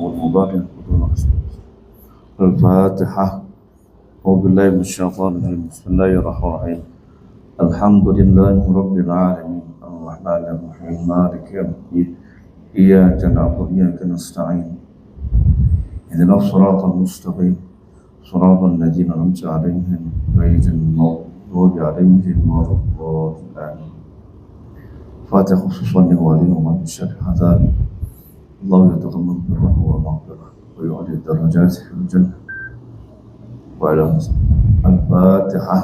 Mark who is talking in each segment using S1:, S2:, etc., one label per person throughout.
S1: والمضارع الفاتحة. أعوذ بالله من الشيطان الرجيم. بسم الله الرحمن الرحيم. الحمد لله رب العالمين الرحمن الرحيم مالك يوم الدين إياك نعبد وإياك نستعين اهدنا الصراط المستقيم صراط الذين أنعمت عليهم غير المغضوب عليهم ولا الضالين. فاتح خصوصا لوالدنا ومن شر حذار الله يتضمن بره ومغفرة ويعلي الدرجات في الجنة وإلى الفاتحة.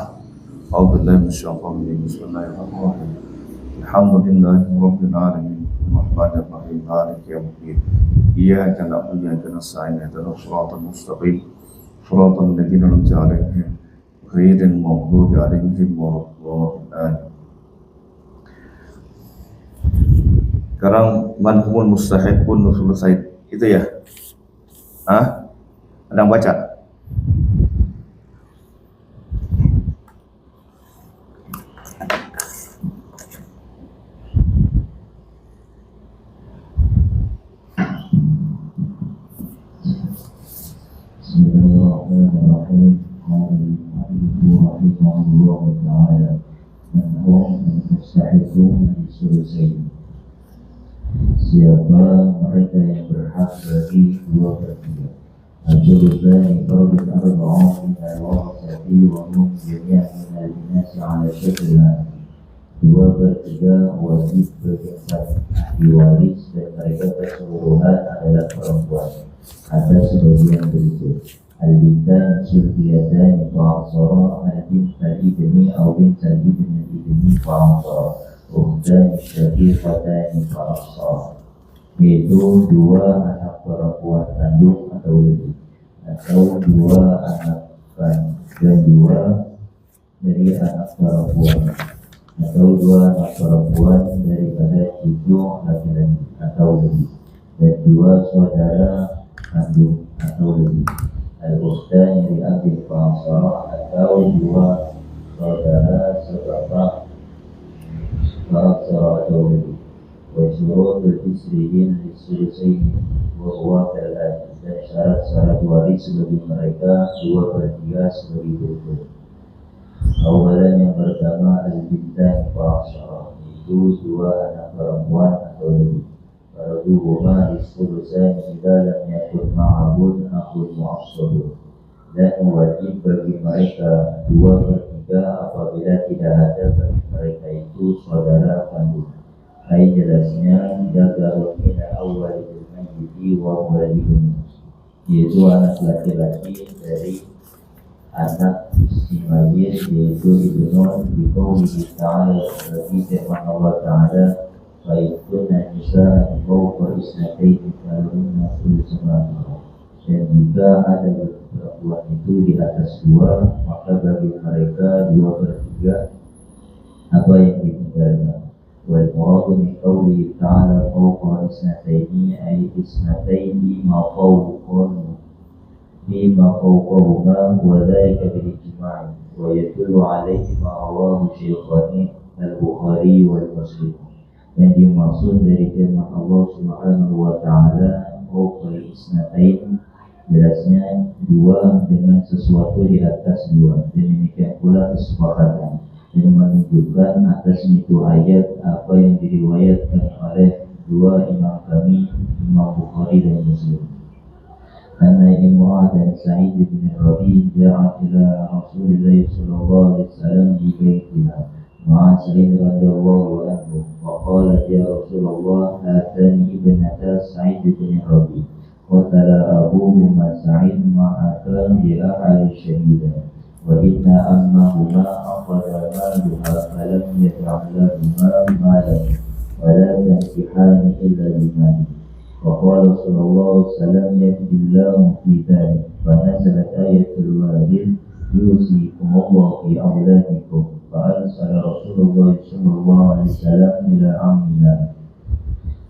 S1: أعوذ بالله من الشيطان الرجيم. بسم الله الرحمن الرحيم. الحمد لله رب العالمين الرحمن الرحيم مالك يوم الدين إياك نعبد وإياك نستعين اهدنا الصراط المستقيم صراط الذين أنعمت عليهم غير المغضوب عليهم ولا الضالين. Sekarang manhumul mustahiqun nusul said itu ya? Hah? Ada yang baca?
S2: Bismillahirrahmanirrahim. Rahimahullah ta'ala. Manhum mustahiqun nusul said. Siapa mereka yang berhak bagi dua pertiga? Al-Juruzani Fardun Arba'un min al-Warasati wa hum jami'an min al-Inasi ala syakillah. Dua pertiga wajib berkisar ahli waris dan mereka keseluruhan adalah perempuan. Ada sebagian berikut: Al-Bintan Sultiyatani fa'asara Al-Bintan ibni au Bintan ibni fa'asara Ukhtan syaqiqatani fa'asar, yaitu dua anak perempuan kandung atau lebih, atau dua anak kedua dari anak perempuan, atau dua anak perempuan daripada cucu laki-laki atau lebih, dan dua saudara kandung atau lebih. Al-Ukhtan dari Abi fa'asar, atau dua saudara sebapak فأكثر أتوه وشروط الإسرين للثلثين وهو كالآتي. Dan syarat-syarat waris bagi mereka dua pertiga sebagai berikut. Awalan yang pertama al-bintan fa'asara, itu dua anak perempuan atau lebih. Farduhuma lis-thulutsaini idza lam yakun ma'ahun akhun mu'assabun, dan wajib bagi mereka dua pertiga apabila tidak ada bagi mereka itu saudara kandung. Hai jelasnya dagarun min awwalil mayyiti wa walidun, yaitu anak laki-laki dari anak si mayit, yaitu ibnun bi qoulihi ta'ala, bagi firman Allah Ta'ala, fa yakuna nisa fawqa isnatayn falahunna thulutsu ma tarak. Dan jika ada perempuan itu di atas dua, maka bagi mereka dua pertiga apa yang ditinggalkan. Wal muradu min qawli ta'ala fawqa isnataini ay isnataini ma fawqahuma wa dhalika bil ijma'i wa yadullu alaihi ma rawahu syaikhani al-Bukhari wal Muslim. Dan dimaksud dari firman Allah Subhanahu wa ta'ala fawqa isnataini, jelasnya dua dengan sesuatu di atas dua, dan demikian pula kesepakatan, dan menunjukkan atas itu ayat apa yang diriwayatkan oleh dua imam kami, Imam Bukhari dan Muslim. Anna Imran dan Sa'id bin Rabi ja'a ila Rasulullah sallallahu alaihi wasallam di baitiha ma'a Sa'id radhiyallahu anhu wa qala ya Rasulullah hatani ibnata Sa'id bin Rabi قتل أبوهما سعيد معك بأحد شهيدا وإن أمهما أخذ مالها فلم يجعل لهما مالا ولا تنكحان إلا بمال. وقال صلى الله عليه وسلم يهدي الله في ذلك، فنزلت آية الوالد يوصيكم الله في أولادكم، فأرسل رسول الله صلى الله عليه وسلم إلى عمنا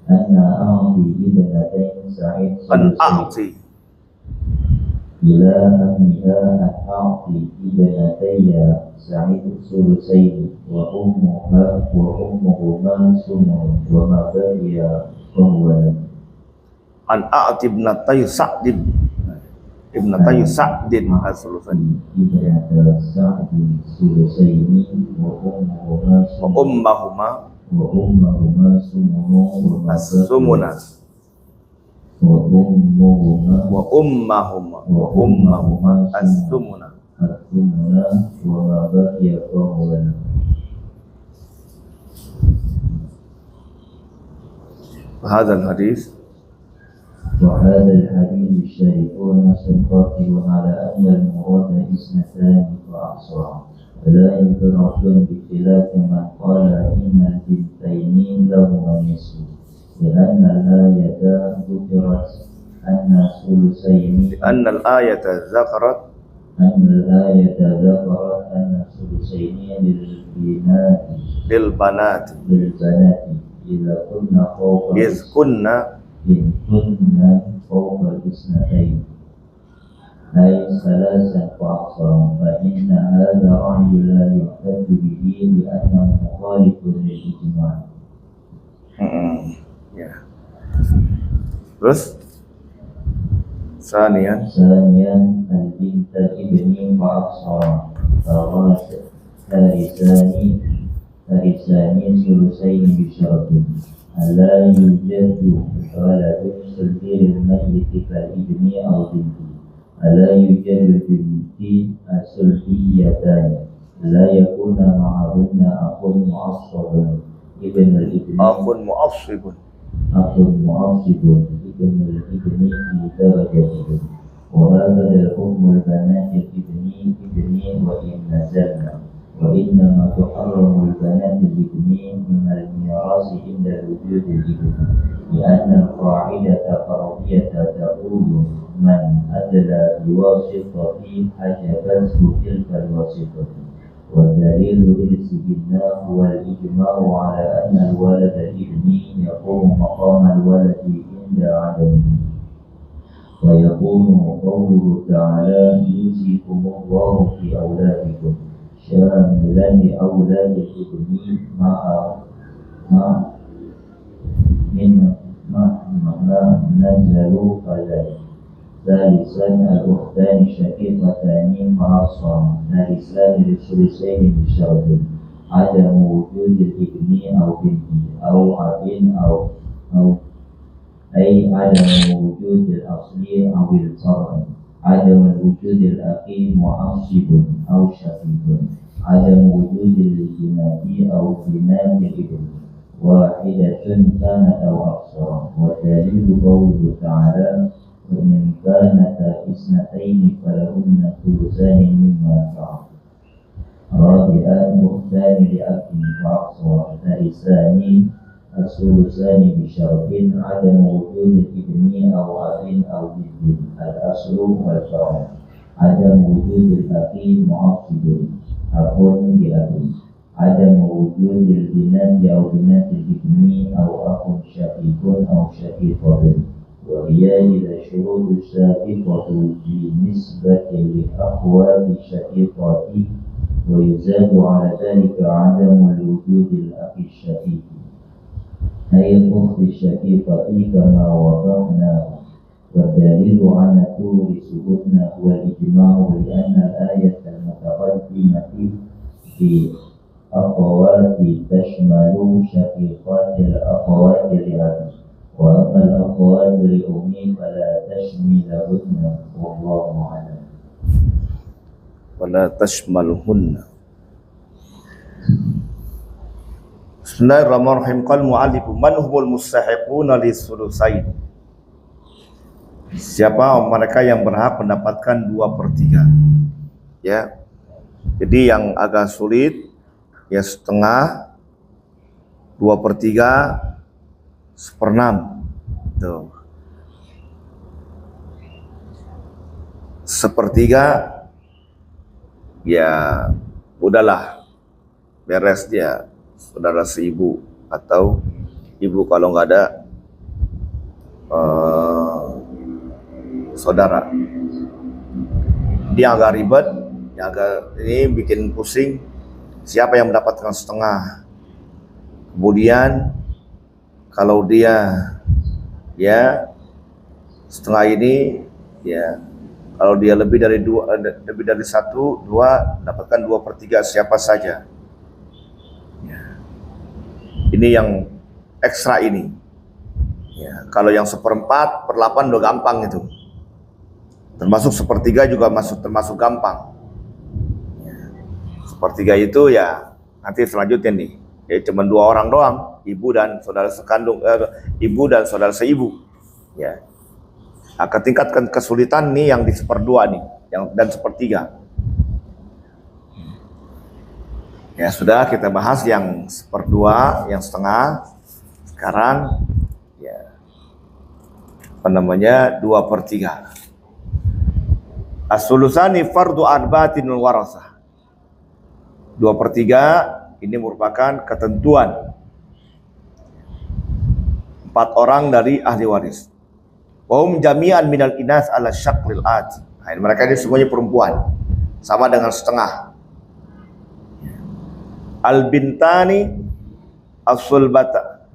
S2: أن أعطي ابنتين سعيد إلى أمها أن أعطي ابنتي سعيد ثلثين وأمهما ثمن وما بقي فهو لك.
S1: an A'ti ibnatai Sa'din ibnatai Sa'din as-Sulusani
S2: ابنة سعد الثلثين
S1: ummahuma
S2: وأمهما سمن
S1: as-sumuna
S2: وأمهما
S1: as-sumuna.
S2: الثمن وما بقي فهو له.
S1: هذا الحديث
S2: وهذا الحديث الشريف نص قاطع على أن المراد اثنتان فأكثر، ولا يفرق بخلاف من قال إن البنتين لهما النصف، لأن الآية ذكرت أن الثلثين
S1: لأن الآية ذكرت
S2: أن الثلثين للبنات إذا كنا فوق الاثنتين أي ثلاثا فأكثر، فإن هذا الرأي لا يحتج به لأنه مخالف للإجماع.
S1: Terus ثانيا
S2: البنت ابن فأكثر ثالثان ثلثين بشرط ألا يوجد ولد صغير الميت كالابن أو بنت، ألا يوجد بنت الصلبيتان، لا يكون معهن أخ معصب ابن الابن ابن الابن في درجته، وهذا الحكم البنات الابن وإن نزلنا، وإنما تحرم البنات الابن من الميراث عند وجود الابن، لأن القاعدة فرضية تقول من أدلى بواسطة حجبته تلك الواسطة، والدليل إرثهن هو الإجماع على أن الولد الابن يقوم مقام الولد عند عدمه. ويكون قوله تعالى يوصيكم الله في أولادكم شاملا لأولاد الابن ما نزلوا كذلك. ثالثا الأختان الشقيقتان فأكثر، ثالثان للثلثين بشرط عدم وجود الابن أو بنت أو أب أو أي عدم وجود الأصل أو الفرع، عدم وجود الأخ معصب أو شقيق، عدم وجود البنات أو بنات الابن واحدة كانت أو أكثر. والدليل قوله تعالى وإن كانتا اثنتين فلهن ثلثان مما ترك. رابعا أختان لأب فأكثر، ثالثان الثلثان بشرط عدم وجود الابن أو أب أو بنت الأصل والفرع، عدم وجود الأخ معصب أخ لأب، عدم وجود البنات أو بنات الابن أو أخ شقيق أو شقيقة، وهي إذا الشروط السابقة بالنسبة لأخوات الشقيقات، ويزاد على ذلك عدم وجود الأخ الشقيق أي الأخت الشقيقة كما وضحناه. والدليل على تورثهن هو الإجماع، لأن الآية المتقدمة في أخوات تشمل شقيقات الأخوات لأب، وأما الأخوات لأم فلا تشملهن، والله أعلم.
S1: ولا تشملهن. Bismillahirrahmanirrahim. Qal mu'allif man humul mustahiquna lis-sulusain. Siapa mereka yang berhak mendapatkan 2/3? Ya. Jadi yang agak sulit ya setengah, 2/3, 1/6. Tuh. 1/3 ya udahlah, beres dia, saudara seibu atau ibu kalau nggak ada saudara. Dia agak ribet, yang agak ini bikin pusing. Siapa yang mendapatkan setengah? Kemudian kalau dia ya setengah ini ya, kalau dia lebih dari satu, dua, dapatkan 2/3 siapa saja. Ya. Ini yang ekstra ini. Ya, kalau yang 1/4/8 udah gampang itu. Termasuk 1/3 juga termasuk gampang. Ya. 1/3 itu ya nanti selanjutnya nih, ya cuma 2 orang doang, ibu dan saudara sekandung, ibu dan saudara seibu. Ya. Akan tingkatkan kesulitan nih yang di 1/2 nih, yang dan 1/3. Ya sudah, kita bahas yang 1/2, yang setengah. Sekarang ya apa namanya 2/3. As-sulusani fardu arba'atinul warasah. 2/3 ini merupakan ketentuan 4 orang dari ahli waris. Wahum jami'an minal inas ala syaklil ati. Nah, mereka ini semuanya perempuan, sama dengan setengah. Al-bintani as-sulbata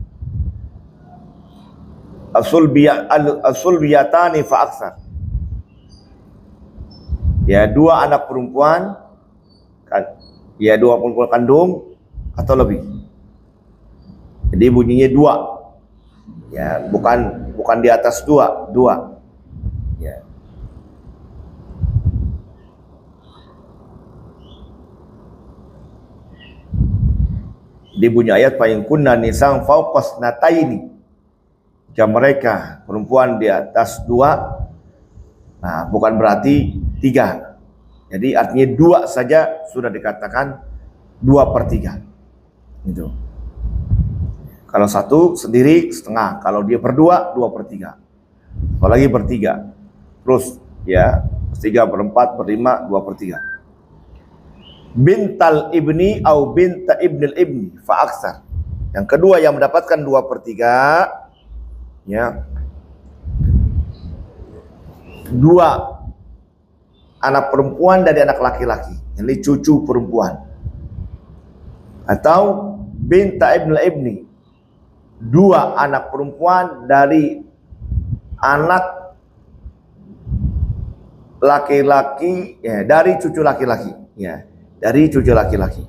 S1: as-sulbiyatani fa aksar. Ya, 2 anak perempuan kan, ya 2 perempuan kandung atau lebih. Jadi bunyinya 2. Ya, bukan di atas 2. Ya. Di bunyi ayat fa in kunna nisan fawqas nataini. Jika mereka perempuan di atas 2, nah bukan berarti 3. Jadi artinya 2 saja sudah dikatakan 2/3. Itu. Kalau 1 sendiri setengah, kalau dia berdua 2/3. Apalagi bertiga, terus ya 3/4/5 2/3. Bintal ibni au binta ibnil ibni fa aksar. Yang kedua yang mendapatkan 2/3 ya, 2 anak perempuan dari anak laki-laki, ini cucu perempuan, atau binta ibnil ibni, 2 anak perempuan dari anak laki-laki, ya, dari cucu laki-laki, ya, dari cucu laki-laki.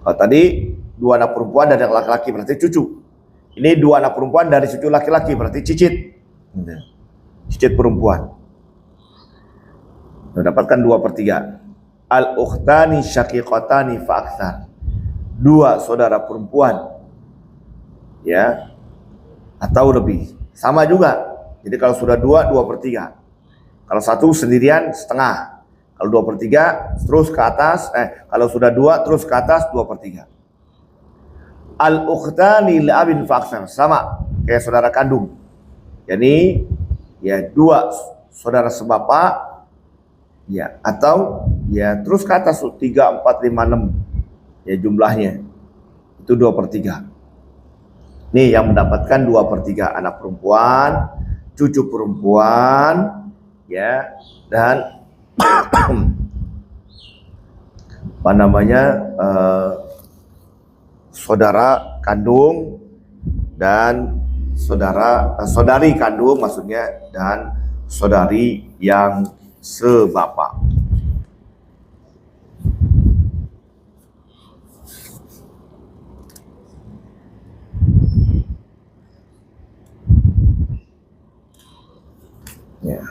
S1: Kalau tadi 2 anak perempuan dari anak laki-laki berarti cucu. Ini 2 anak perempuan dari cucu laki-laki berarti cicit, cicit perempuan. Mendapatkan 2/3. Al-ukhtani syaqiqatani fa aktsar. 2 saudara perempuan ya atau lebih, sama juga. Jadi kalau sudah 2 2/3. Kalau 1 sendirian setengah. Kalau 2/3 terus ke atas, kalau sudah 2 terus ke atas 2/3. Al-ukhtani li abin fa aktsar, sama kayak saudara kandung. Jadi ya 2 saudara sebapak ya, atau ya terus ke atas 3, 4, 5, 6 ya jumlahnya itu 2/3. Nih yang mendapatkan 2/3 anak perempuan, cucu perempuan ya, dan apa namanya saudara kandung dan saudari kandung maksudnya, dan saudari yang sebapak. Ya.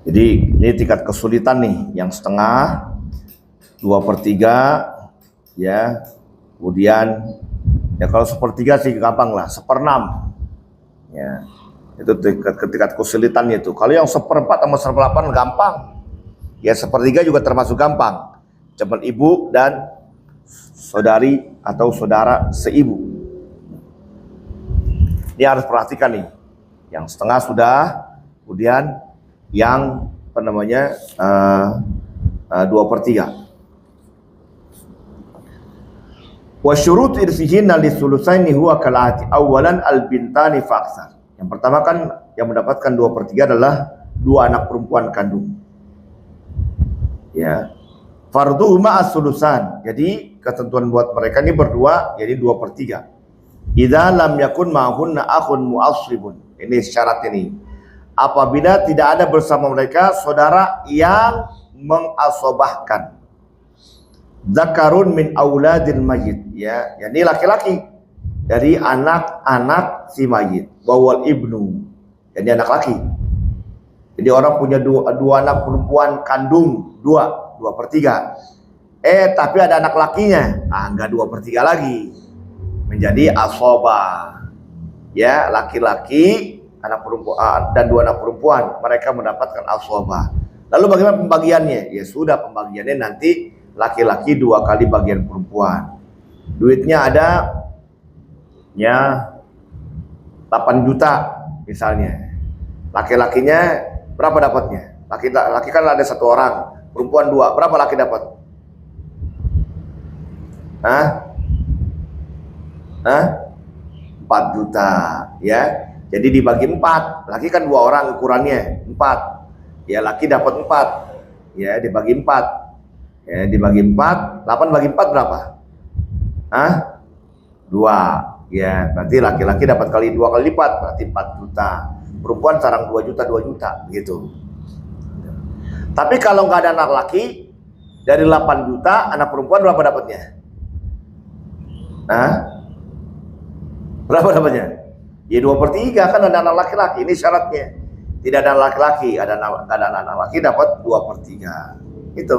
S1: Jadi ini tingkat kesulitan nih, yang setengah 2/3 ya, kemudian ya kalau 1/3 sih gampang lah, 1/6 ya. Itu tingkat kesulitannya itu. Kalau yang 1/4 sama 1/8 gampang. Ya 1/3 juga termasuk gampang. Cuman ibu dan saudari atau saudara seibu. Ini harus perhatikan nih. Yang setengah sudah, kemudian yang apa namanya 2/3. Wa syurut irsihinna lisulusaini huwa kalati. Awalan al-bintani fa aksar. Yang pertama kan yang mendapatkan 2/3 adalah 2 anak perempuan kandung. Ya. Farduhuma as-sulusan. Jadi ketentuan buat mereka ini berdua, jadi 2/3. Idza lam yakun ma'hunna akhun mu'assibun.
S3: Ini syarat ini. Apabila tidak ada bersama mereka saudara yang mengasobahkan. Zakarun min auladil mayyit, ya, ini laki-laki dari anak-anak si mayit. Wawal ibnu, jadi anak laki. Jadi orang punya dua anak perempuan kandung, dua per tiga. Tapi ada anak lakinya, enggak 2/3 lagi, menjadi asobah. Ya, laki-laki, anak perempuan dan 2 anak perempuan, mereka mendapatkan asobah. Lalu bagaimana pembagiannya? Ya sudah, pembagiannya nanti laki-laki 2 kali bagian perempuan. Duitnya ada, ya 8 juta misalnya. Laki-lakinya berapa dapatnya? Laki kan ada 1 orang, perempuan 2. Berapa laki dapat? 4 juta, ya. Jadi dibagi 4. Laki kan 2 orang ukurannya, 4. Ya, laki dapat 4. Ya, dibagi 4. Ya, dibagi 4. 8 bagi 4 berapa? 2. Ya, berarti laki-laki dapat 2 kali lipat, berarti 4 juta. Perempuan sarang 2 juta, 2 juta, gitu. Tapi kalau nggak ada anak laki, dari 8 juta, anak perempuan berapa dapatnya? Berapa dapatnya? Ya 2/3, kan ada anak laki-laki. Ini syaratnya. Tidak ada anak laki-laki, ada anak laki dapat 2/3. Itu.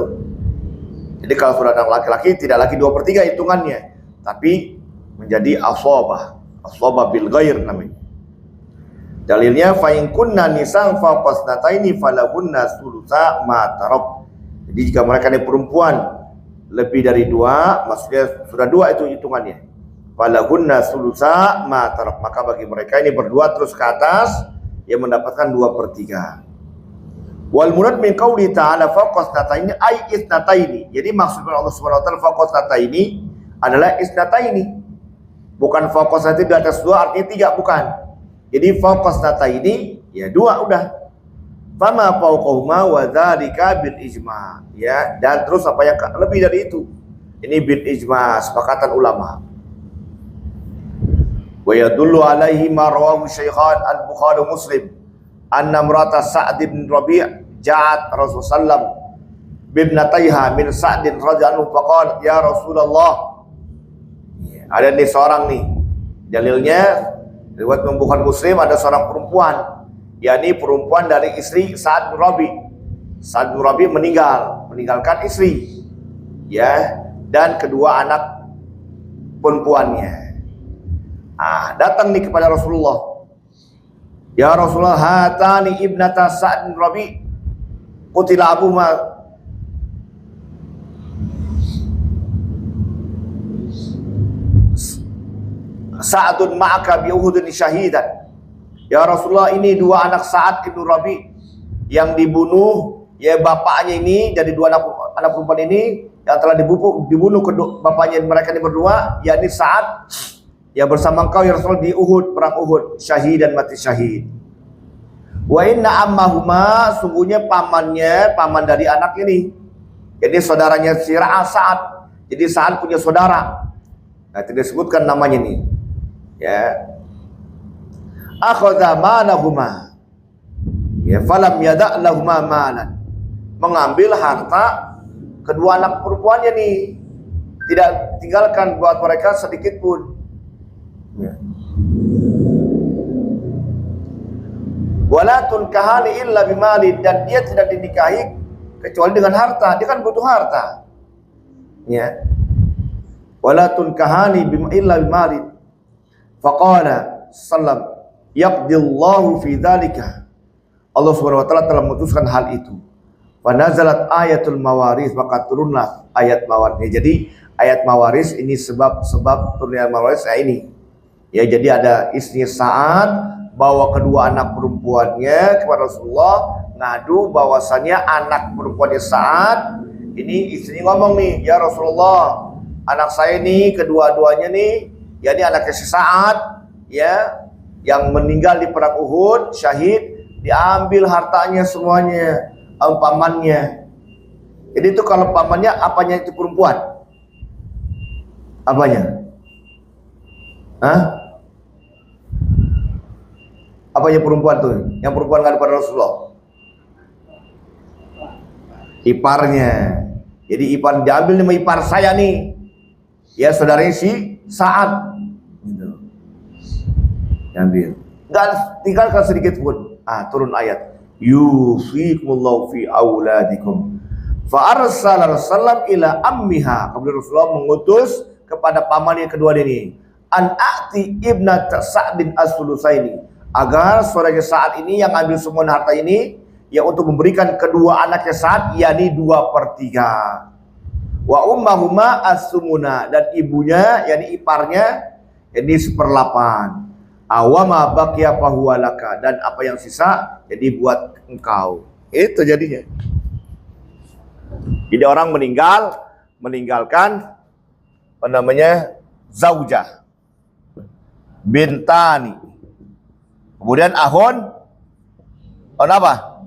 S3: Jadi kalau sudah ada anak laki-laki, tidak lagi 2/3 hitungannya, tapi menjadi asobah. Asobah bil ghair namanya. Dalilnya fa in kunna nisan fa qasnataini falahunna sulusa ma tarab. Jadi jika mereka ini perempuan lebih dari 2, maksudnya sudah 2 itu hitungannya. Falahunna sulusa ma tarab, maka bagi mereka ini berdua terus ke atas yang mendapatkan 2/3. Wal murad min qauli ta'ala fa qasnataini ay isnataini. Jadi maksudnya Allah Subhanahu wa taala fa qasnataini adalah isnataini. Bukan fa qasnataini di atas 2 artinya 3, bukan. Jadi faqasnataini ya 2 udah. Fama fawqahuma wa dzalika bil ijma, ya, dan terus apa yang lebih dari itu. Ini bil ijma, sepakatan ulama. Wa yadullu alaihi ma rawahu Syaikhan al-Bukhari Muslim anna imrata Sa'd bin Rabi' ja'at Rasulullah sallam bibnataiha min Sa'd radhiyallahu anhu faqala ya Rasulullah. Ada nih seorang nih, dalilnya riwayat Bukhari Muslim, ada seorang perempuan, yakni perempuan dari istri Sa'd bin Rabi'. Sa'd bin Rabi' meninggalkan istri, ya, dan kedua anak perempuannya. Datang nih kepada Rasulullah. Ya Rasulullah, hatani ibnata Sa'd bin Rabi' qutila abuhuma. Sa'dun ma'aka bi Uhudin syahidan. Ya Rasulullah, ini 2 anak Sa'd bin Rabi' yang dibunuh, ya bapaknya ini, jadi 2 anak perempuan ini yang telah dibunuh kedua bapaknya mereka ini berdua, yakni Sa'd yang bersama engkau ya Rasul di Uhud, perang Uhud, syahid dan mati syahid. Wa inna ammahuma, sungguhnya paman dari anak ini, jadi saudaranya si Sa'd. Jadi Sa'd punya saudara. Nah, tidak disebutkan namanya nih. Ya. Akhadha malahuma. Ya, falam yada' lahuma malan. Mengambil harta kedua anak perempuannya nih. Tidak tinggalkan buat mereka sedikit pun. Ya. Wala tunkahani illa bimali, dan dia tidak dinikahi kecuali dengan harta. Dia kan butuh harta. Ya. Wala tunkahani illa bimali. Faqala sallam yaqdillahu fi dzalika. Allah Subhanahu wa taala telah memutuskan hal itu. Wa nazalat ayatul mawaris, maka turunlah ayat mawaris. Jadi ayat mawaris ini sebab turunnya mawaris ini. Ya, jadi ada istri Sa'ad bawa kedua anak perempuannya kepada Rasulullah, ngadu bahwasannya anak perempuannya Sa'ad ini, istri ngomong nih, ya Rasulullah, anak saya nih kedua-duanya nih, ya ini anaknya si Sa'ad, ya, yang meninggal di perang Uhud, syahid, diambil hartanya semuanya, pamannya. Jadi itu kalau pamannya, apanya itu perempuan? Apanya? Apanya perempuan tuh? Yang perempuan ngadu pada Rasulullah? Iparnya. Jadi ipar diambil nama ipar saya nih. Ya saudaranya si Sa'ad. Gitu. Diambil. Dan tinggalkan sedikit pun. Turun ayat. Yufikumullahu fi auladikum. Fa arsala Rasulullah ila ammiha. Kemudian Rasulullah mengutus kepada pamannya kedua ini. An a'ti ibnat Sa'd bin as-Sulusaini. Agar saudaranya Sa'ad ini yang ambil semua harta ini, ya untuk memberikan kedua anaknya Sa'ad, yakni 2/3. Wa ummahuma as-sumuna, dan ibunya, yakni iparnya, yakni 1/8. Awama baqiya fahuwa laka, dan apa yang sisa jadi buat engkau. Itu jadinya. Jadi orang meninggalkan apa namanya? Zaujah. Bintani. Kemudian ahun apa?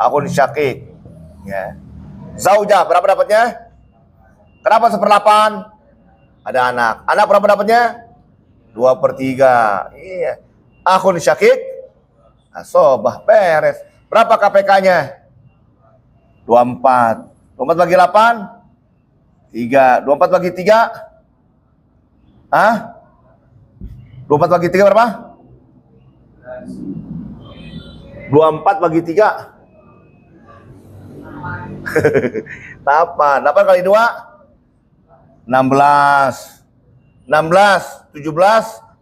S3: Ahun syakik. Ya. Zaujah berapa dapatnya? Kenapa 1/8? Ada anak. Anak berapa dapatnya? 2/3. Iya. Ahun syakik. Asobah beres. Berapa KPK-nya? 24. 24 bagi 8? 3. 24 bagi 3? 24 bagi 3 berapa? 24 bagi 3 8 kali 2 16 17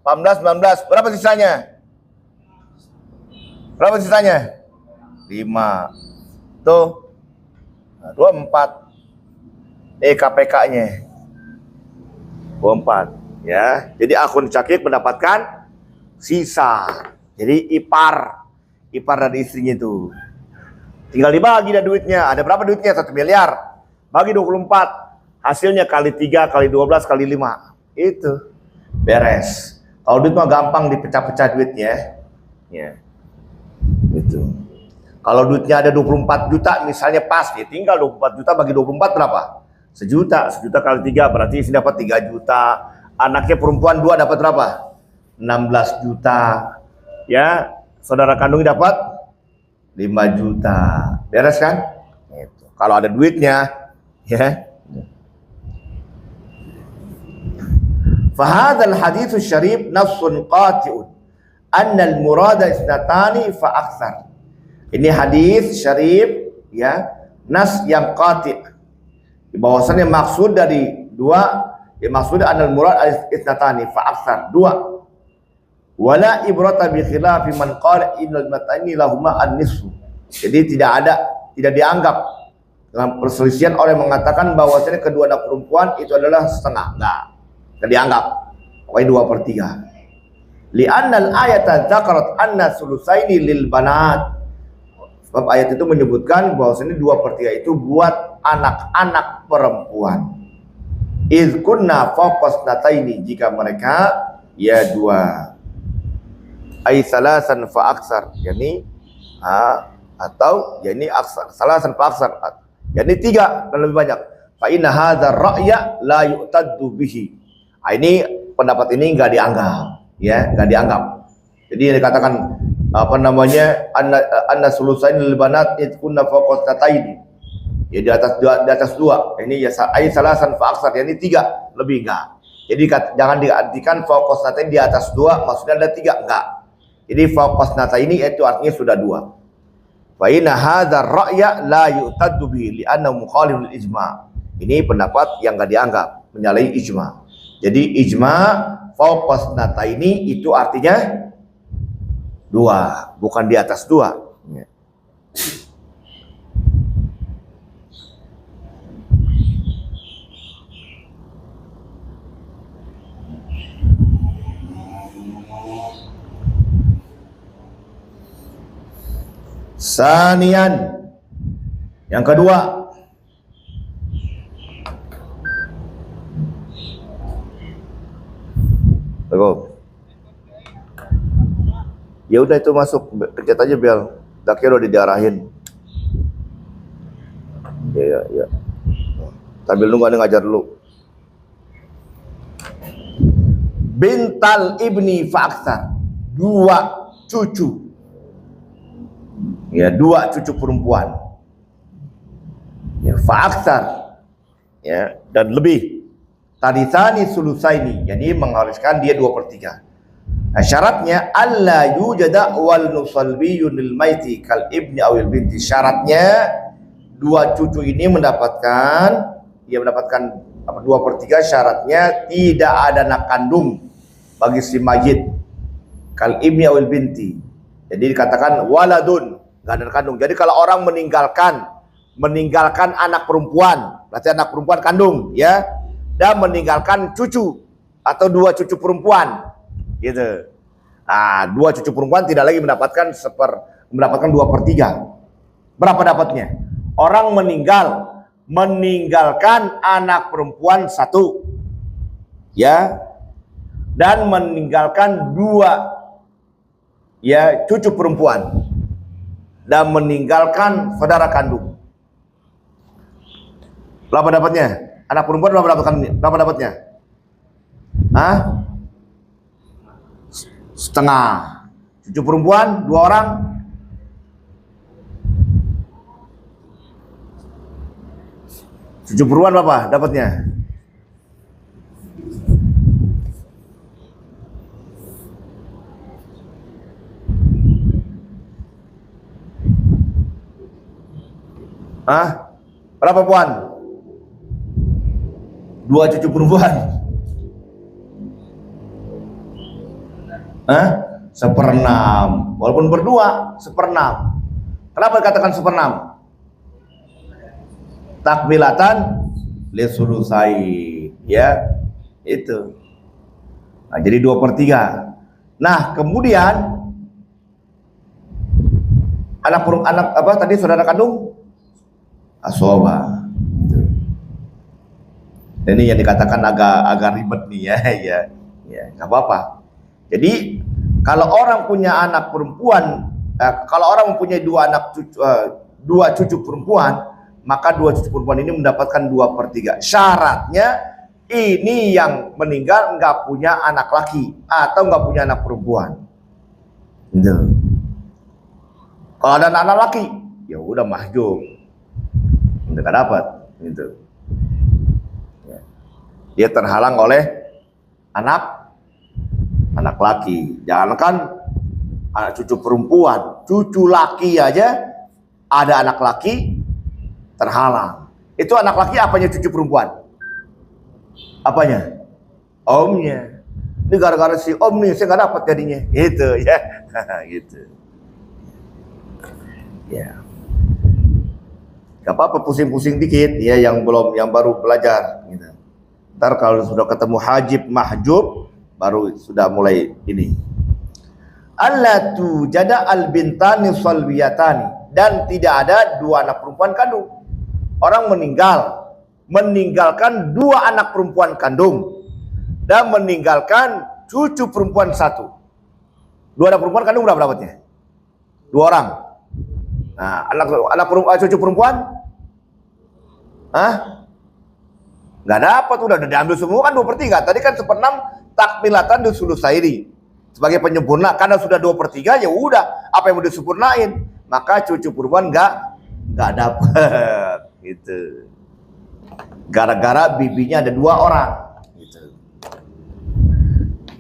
S3: 18 19. Berapa sisanya? 5. Tuh 24. KPK-nya 24 ya. Jadi akun syakik mendapatkan sisa. Jadi ipar dari istrinya itu. Tinggal dibagi dah duitnya. Ada berapa duitnya? 1 miliar. Bagi 24. Hasilnya kali 3, kali 12, kali 5. Itu. Beres. Kalau duit mah gampang dipecah-pecah duitnya. Ya. Itu. Kalau duitnya ada 24 juta misalnya pas, ya tinggal 24 juta bagi 24 berapa? 1 juta. 1 juta kali 3 berarti isi dapat 3 juta. Anaknya perempuan 2 dapat berapa? 16 juta. Ya, saudara kandung dapat 5 juta. Beres kan? Itu. Kalau ada duitnya, ya. Fahadzal haditsus syarif nafsun qati'un anna al-murada isnatani fa aktsar. Ini hadis syarif ya, nas yang qati'. Bahwasannya maksud dari 2, ya maksud anna al-murad isnatani fa aktsar, 2. Wala ibrata bi khilafi man qala innal matani lahuma an-nisfu. Jadi tidak dianggap dalam perselisihan orang yang mengatakan bahwasanya kedua anak perempuan itu adalah setengah. Enggak dianggap. Pokoknya 2/3. Li'annal ayata dzakarat anna sulusaini lil banat. Sebab ayat itu menyebutkan bahwasanya 2/3 itu buat anak-anak perempuan. Idz kunna fawqa nataini, jika mereka ya 2. Ai salasan fa aksar, yakni atau yakni aksar, salasan fa aksar, yakni 3 dan lebih banyak. Fa inna hadzal ra'ya la yu'taddu bihi. Ini pendapat ini enggak dianggap, ya, enggak dianggap. Jadi yang dikatakan apa namanya anna sulusain lil banat kunna fawqa nataini. Ya di atas 2. Ini ya ai salasan fa aksar, yakni 3 lebih enggak. Jadi jangan diartikan fawqa nataini di atas 2 maksudnya ada 3, enggak. Jadi fawqa nataini itu artinya sudah 2. Fa inna hadzal ra'ya la yu'taddu bihi li'annahu mukhalifun lil ijma'. Ini pendapat yang enggak dianggap, menyalahi ijma'. Jadi ijma' fawqa nataini itu artinya 2, bukan di atas 2. Ya. Sanian, yang kedua, ya udah itu masuk, pencet aja bel, tak kira udah diarahin. Ya. Sambil nunggu ada ngajar dulu. Bintal ibni fa'aksar, 2 cucu. Ya, 2 cucu perempuan. Ya, fa'aksar. Ya, dan lebih. Taditsani sulusaini, jadi mengharuskan dia 2/3. Nah, syaratnya alla yujada wal nusalbiyun lil maiti kal ibni awil binti. Syaratnya 2 cucu ini mendapatkan 2/3. Syaratnya tidak ada anak kandung bagi si mayit kal ibni awil binti. Jadi dikatakan waladun, nggak ada anak kandung. Jadi kalau orang meninggalkan anak perempuan, berarti anak perempuan kandung, ya, dan meninggalkan cucu atau 2 cucu perempuan, gitu. Nah, 2 cucu perempuan tidak lagi mendapatkan 2/3. Berapa dapatnya? Orang meninggalkan anak perempuan 1, ya, dan meninggalkan 2, ya, cucu perempuan, dan meninggalkan saudara kandung. Berapa dapatnya? Anak perempuan berapa dapatnya? Hah? Setengah. Cucu perempuan 2 orang. Cucu perempuan berapa dapatnya? Hah? Berapa puan? 2 cucu perempuan. Hah? 1/6. Walaupun berdua 1/6. Kenapa dikatakan 1/6? Takmilatan lisulusai, ya, itu. Nah, jadi 2/3. Nah, kemudian anak apa tadi saudara kandung? Asoba. Ini yang dikatakan agak ribet nih, ya, nggak apa-apa. Jadi kalau orang punya anak perempuan, kalau orang mempunyai 2 cucu perempuan, maka 2 cucu perempuan ini mendapatkan 2/3. Syaratnya ini yang meninggal nggak punya anak laki atau nggak punya anak perempuan. Gitu. Kalau ada anak laki, ya udah mahjub, nggak dapat. Gitu. Dia terhalang oleh anak laki. Jangankan anak cucu perempuan, cucu laki aja ada anak laki terhalang. Itu anak laki apanya cucu perempuan? Apanya? Omnya. Ini gara-gara si om nih saya nggak dapat jadinya. Gitu, ya. Gitu. Ya. Gak apa-apa pusing-pusing dikit, ya, yang baru belajar. Gitu. Ntar kalau sudah ketemu hajib mahjub baru sudah mulai ini. Allatu jada al bintani salbiyatani, dan tidak ada 2 anak perempuan kandung. Orang meninggalkan 2 anak perempuan kandung dan meninggalkan cucu perempuan 1. 2 anak perempuan kandung berapa dapatnya? 2 orang. Nah, cucu perempuan? Hah? Nggak dapat, udah diambil semua kan 2/3. Tadi kan 1/6 takmilatan disulusairi sebagai penyempurna. Karena sudah 2/3, ya udah apa yang mau disempurnain, maka cucu perempuan nggak dapat. Gitu. Gara-gara bibinya ada 2 orang. Gitu.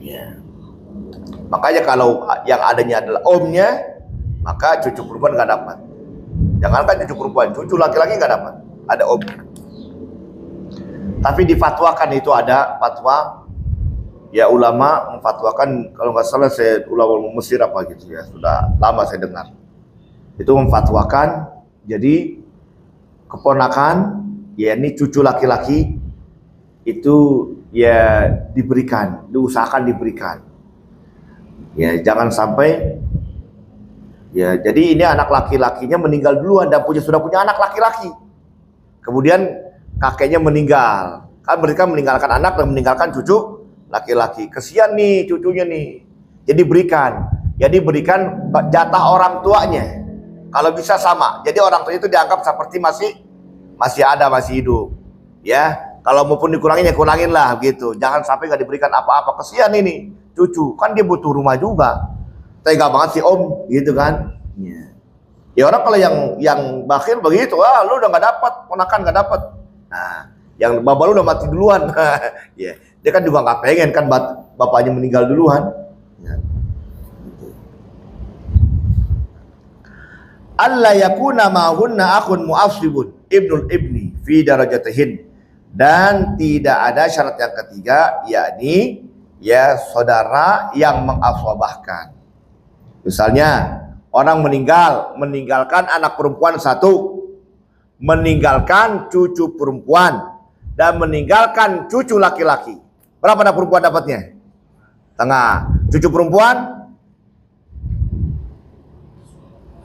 S3: Ya. Makanya kalau yang adanya adalah omnya, maka cucu perempuan nggak dapat. Jangankan cucu perempuan, cucu laki-laki nggak dapat. Ada om. Tapi difatwakan, itu ada fatwa, ya, ulama memfatwakan, kalau nggak salah saya ulama Mesir apa gitu, ya, sudah lama saya dengar. Itu memfatwakan, jadi keponakan, ya, ini cucu laki-laki itu ya diusahakan diberikan. Ya, jangan sampai, ya, jadi ini anak laki-lakinya meninggal duluan dan sudah punya anak laki-laki. Kemudian kakeknya meninggal, kan mereka meninggalkan anak dan meninggalkan cucu laki-laki. Kesian nih cucunya nih. Jadi berikan jatah orang tuanya. Kalau bisa sama. Jadi orang tua itu dianggap seperti masih ada, masih hidup. Ya, kalau maupun dikurangin ya kurangin lah gitu. Jangan sampai nggak diberikan apa-apa. Kesian ini cucu, kan dia butuh rumah juga. tega banget si om, gitu kan? Ya orang kalau yang bakhil begitu, lu udah nggak dapat, ponakan nggak dapat. Nah, yang bapak lu udah mati duluan. Ya, dia kan juga nggak pengen kan bapaknya meninggal duluan. Ya. Allah yakuna ma'hunna akhun mu'assibun ibnul ibni fi darajatihin, dan tidak ada syarat yang ketiga, yakni ya saudara yang mengaswabahkan. Misalnya orang meninggalkan anak perempuan satu, meninggalkan cucu perempuan, dan meninggalkan cucu laki-laki. Berapa anak perempuan dapatnya? Tengah. Cucu perempuan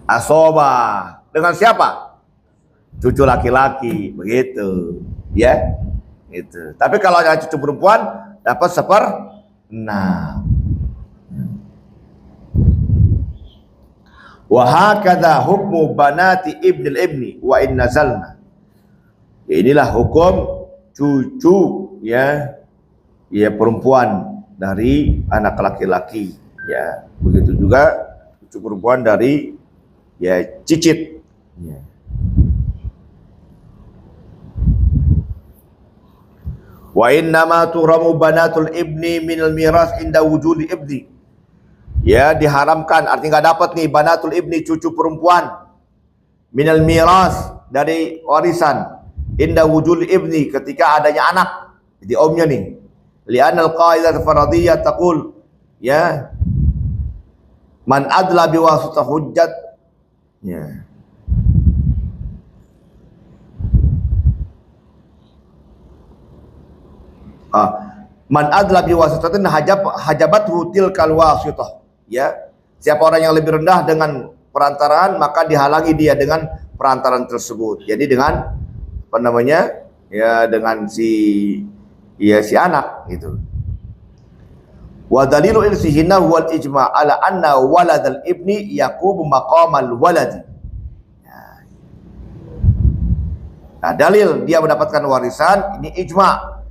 S3: asobah dengan siapa? Cucu laki-laki, begitu, ya, itu. Tapi kalau ada cucu perempuan dapat 1/6. Wa hakadha hukmu banati ibnil ibni wa in nazalna. Ya, inilah hukum cucu ya perempuan dari anak laki-laki, ya. Begitu juga cucu perempuan dari ya cicit, ya. Wa innama turamu banatul ibni minal miras inda wujudi ibni. Ya, diharamkan, artinya nggak dapat nih banatul ibni, cucu perempuan, minal miras, dari warisan, inda wujudi ibni, ketika adanya anak. Jadi omnya nih, li'anal qaidah faradiyah taqul, ya, man adla biwasita hujjat, ya. Man adla biwasitatin hajabathu tilkal wasitah, ya. Siapa orang yang lebih rendah dengan perantaraan, maka dihalangi dia dengan perantaraan tersebut. Jadi dengan apa namanya? Ya, dengan si anak gitu. Wa dalilu irsihinna wal ijma' ala anna waladal ibni yaqumu maqamal waladi. Nah, dalil dia mendapatkan warisan ini ijma'.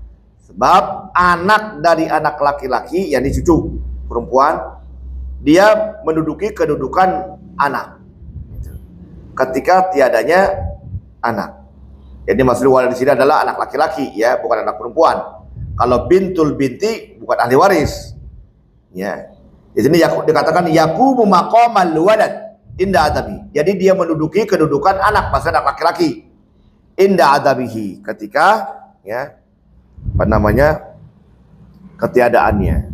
S3: Sebab anak dari anak laki-laki, yakni cucu perempuan, dia menduduki kedudukan anak ketika tiadanya anak. Jadi maksud walad di sini adalah anak laki-laki, ya, bukan anak perempuan. Kalau bintul binti bukan ahli waris, ya. Di sini dikatakan yaqumu maqamal walad inda adabi. Jadi dia menduduki kedudukan anak, maksudnya anak laki-laki, inda adabihi, ketika ya apa namanya ketiadaannya.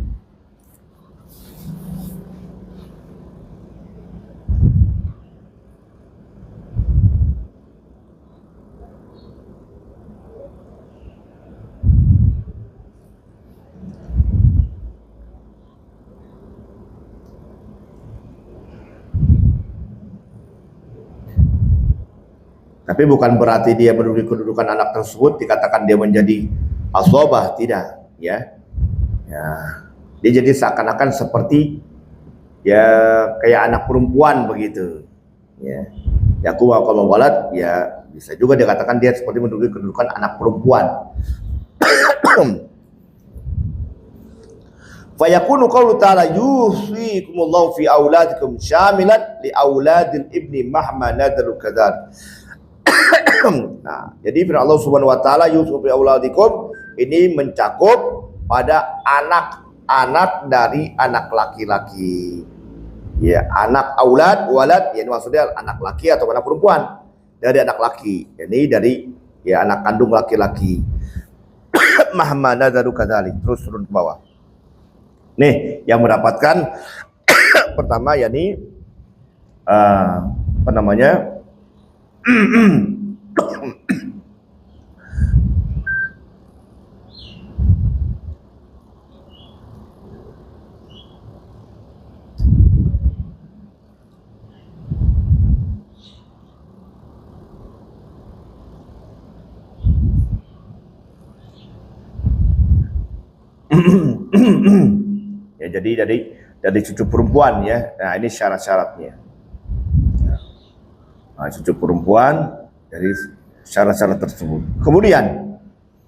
S3: Tapi bukan berarti dia menduduki kedudukan anak tersebut dikatakan dia menjadi asobah, tidak, ya. Ya, dia jadi seakan-akan seperti ya kayak anak perempuan begitu, ya. Yaqumu maqamal walad, ya, bisa juga dikatakan dia seperti menduduki kedudukan anak perempuan. Fa yakunu qawlu ta'ala yusikumullahu fi auladikum syamilan li auladil ibni mahma nadaru kadzalik. Nah, jadi firman Allah Subhanahu wa taala yusuf fi auladikum ini mencakup pada anak-anak dari anak laki-laki. Ya, anak aulad, walad, ya, ini maksudnya anak laki atau anak perempuan dari anak laki. Ini dari ya anak kandung laki-laki. Mahma nadaru kadzalik, terus turun ke bawah. Nih, yang mendapatkan pertama yakni apa namanya? Ya, jadi dari cucu perempuan, ya. Nah, ini syarat-syaratnya. Nah, cucu perempuan dari syarat-syarat tersebut. Kemudian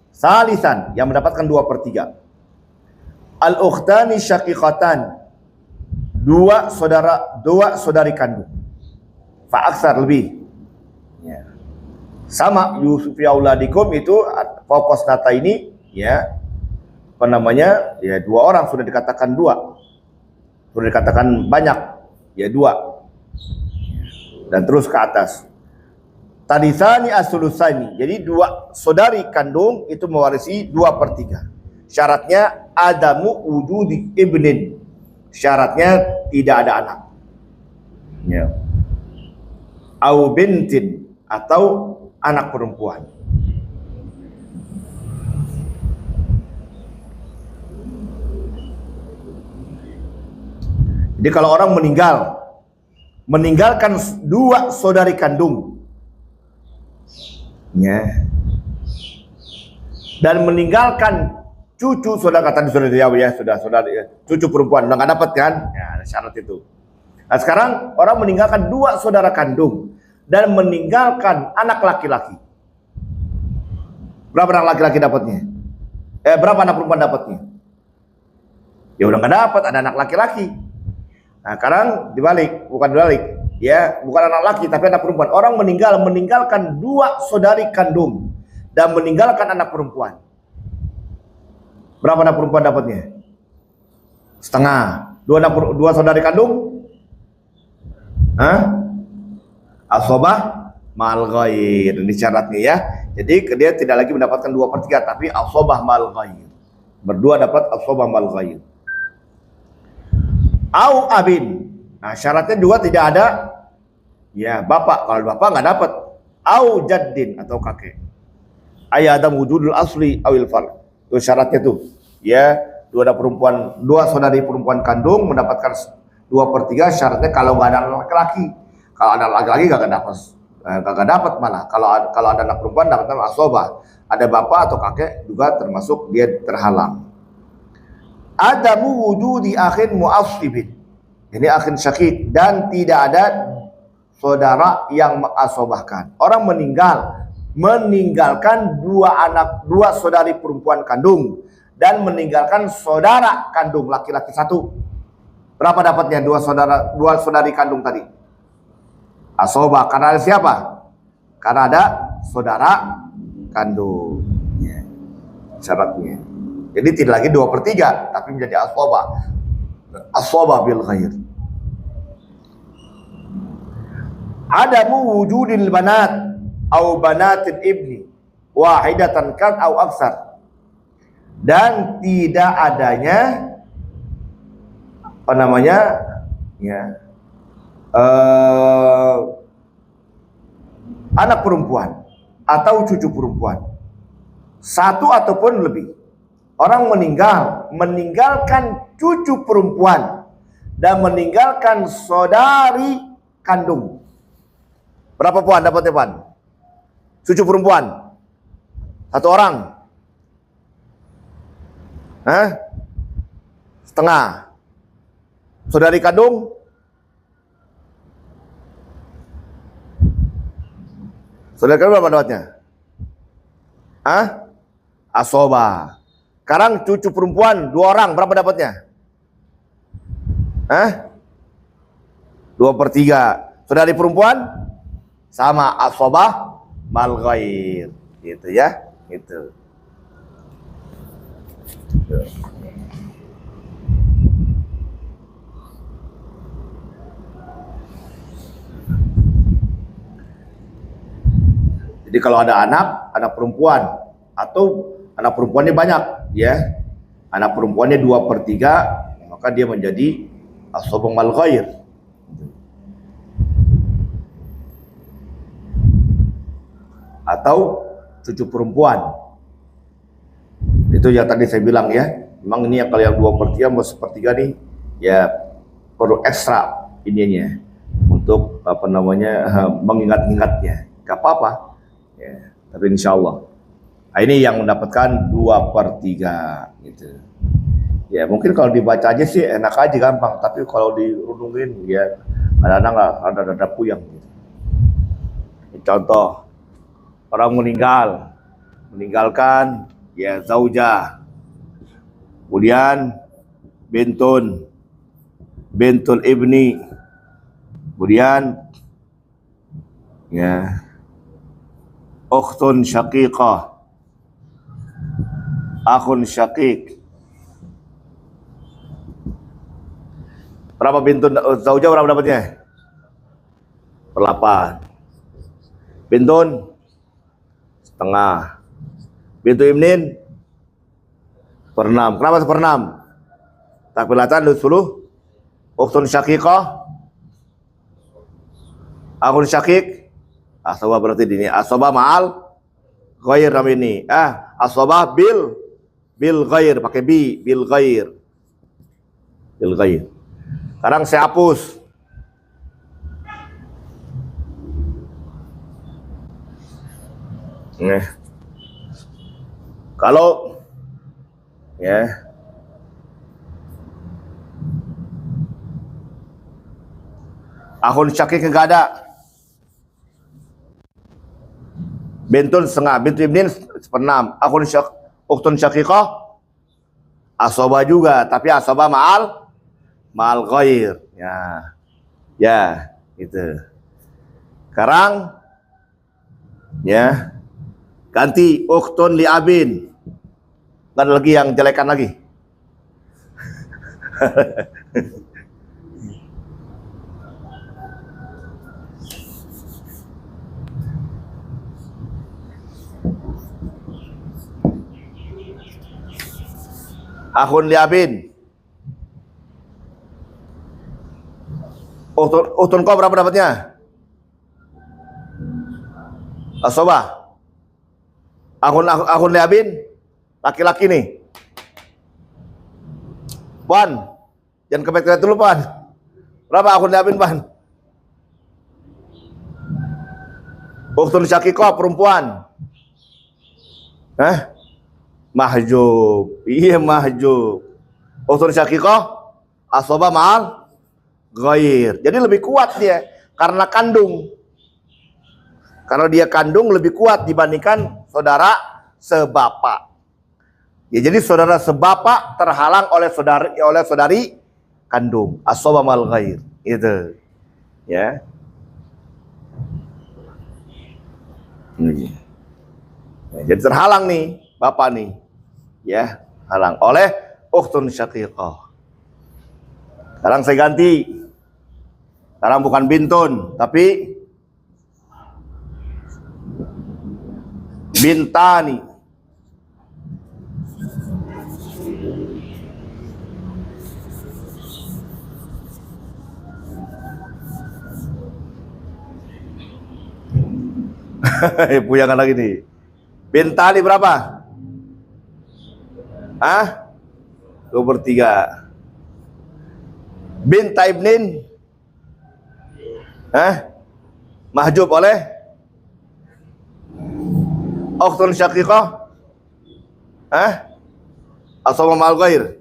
S3: salisan yang mendapatkan 2/3. Al-ukhtani syaqiqatan. dua saudari kandung. Fa'aksar lebih. Ya. Sama Yusuf ya auladikum itu fokus nata ini ya apa namanya ya dua orang sudah dikatakan dua, sudah dikatakan banyak ya dua dan terus ke atas. Taditsani as-sulusani, jadi dua saudari kandung itu mewarisi 2/3. Syaratnya adamu wujudi ibnin, syaratnya tidak ada anak ya. Au bintin, atau anak perempuan. Jadi kalau orang meninggalkan dua saudari kandung ya, dan meninggalkan cucu, sudah kata sudah dijawab ya, sudah cucu perempuan udah nggak dapat kan ya, ada syarat itu. Nah sekarang orang meninggalkan dua saudara kandung dan meninggalkan anak laki-laki. Berapa anak laki-laki dapatnya? Berapa anak perempuan dapatnya? Ya udah nggak dapat, ada anak laki-laki. Nah sekarang bukan dibalik ya, bukan anak laki tapi anak perempuan. Orang meninggalkan dua saudari kandung dan meninggalkan anak perempuan. Berapa anak perempuan dapatnya? Setengah. Dua saudari kandung? Asobah mal ghair, ini syaratnya ya. Jadi dia tidak lagi mendapatkan 2/3 tapi asobah mal ghair. Berdua dapat asobah mal ghair. Au abin. Nah syaratnya juga tidak ada ya bapak. Kalau bapak nggak dapat. Au jaddin, atau kakek. Ayah adam wujudul asli awil far. Itu syaratnya tuh ya, dua saudari perempuan kandung mendapatkan 2/3. Syaratnya kalau nggak ada anak laki-laki. Kalau ada laki-laki gak dapat malah. Kalau ada anak perempuan dapat asobah. Ada bapak atau kakek juga termasuk dia terhalang. Adamu wujudi akhin mu'assibin. Ini akhin syakik, dan tidak ada saudara yang mengasobahkan. Orang meninggalkan dua saudari perempuan kandung dan meninggalkan saudara kandung laki-laki satu. Berapa dapatnya dua saudari kandung tadi? Asobah, karena ada siapa? Karena ada saudara kandung ya, syaratnya. Jadi tidak lagi 2/3 tapi menjadi asobah bil ghair. Adamu wujudil banat au banatil ibni wahidatan kan au aksar, dan tidak adanya apa namanya ya anak perempuan atau cucu perempuan satu ataupun lebih. Orang meninggalkan cucu perempuan dan meninggalkan saudari kandung. Berapa puan dapatnya puan? Cucu perempuan satu orang, setengah. Saudari kandung berapa dapatnya? Asobah. Sekarang cucu perempuan 2 orang, berapa dapatnya? 2/3. Saudari perempuan sama asobah mal ghair, gitu ya, gitu. Jadi kalau ada anak perempuan atau anak perempuannya banyak ya, anak perempuannya 2/3, maka dia menjadi asobah mal ghair. Atau cucu perempuan. Itu yang tadi saya bilang ya. Memang ini yang kalau yang 2/3 mau 1/3 nih ya perlu ekstra ininya untuk apa namanya mengingat-ingatnya. Gak apa-apa ya, tapi insya Allah ini yang mendapatkan 2/3 gitu. Ya mungkin kalau dibaca aja sih enak aja, gampang, tapi kalau dirundungin ya kadang-kadang ada puyeng gitu. Contoh, orang meninggalkan ya zaujah, kemudian bintun, bintul ibni, kemudian ya ukhtun syaqiqah, akhun syaqiq. Berapa bintun zaujah, berapa dapatnya? 8. Bintun setengah. Bintu ibnin 1/6. Kenapa 1/6? Takmilatan 10. Ukhtun syaqiqah, akhun syaqiq, asabah berarti ini asabah ma'al ghair nama ini. Asabah bil ghair, pakai bil ghair. Bil ghair. Sekarang saya hapus. Kalau ya akhun syaqiq enggak ada, bintun setengah, bintu ibnin 1/6, ukhtun syaqiqah asabah juga, tapi asabah ma'al ghair. Ya, gitu. Sekarang ya ganti ukhtun li abin. Nggak ada lagi yang jelekan lagi. Akhun li abin. Ukhtun kau berapa dapatnya? Asobah. Akhun li abin, laki-laki nih. Puan, jangan kepet-kepet dulu, Puan. Berapa akhun li abin, Puan? Ukhtun syaqiqah perempuan. Mahjub. Iya, mahjub. Ukhtun syaqiqah asobah ma'al ghair. Jadi lebih kuat dia karena kandung. Karena dia kandung lebih kuat dibandingkan saudara sebapak. Ya, jadi saudara sebapak terhalang oleh saudari kandung. Asobah ma'al ghair. Itu. Ya. Ini. Jadi terhalang nih bapak nih. Ya, halang oleh ukhtun syaqiqah. Sekarang saya ganti. Sekarang bukan bintun, tapi bintani. Puyangan lagi nih. Bintani berapa? 2/3. Binta ibnin mahjub oleh ukhtun syaqiqah asabah ma'al ghair.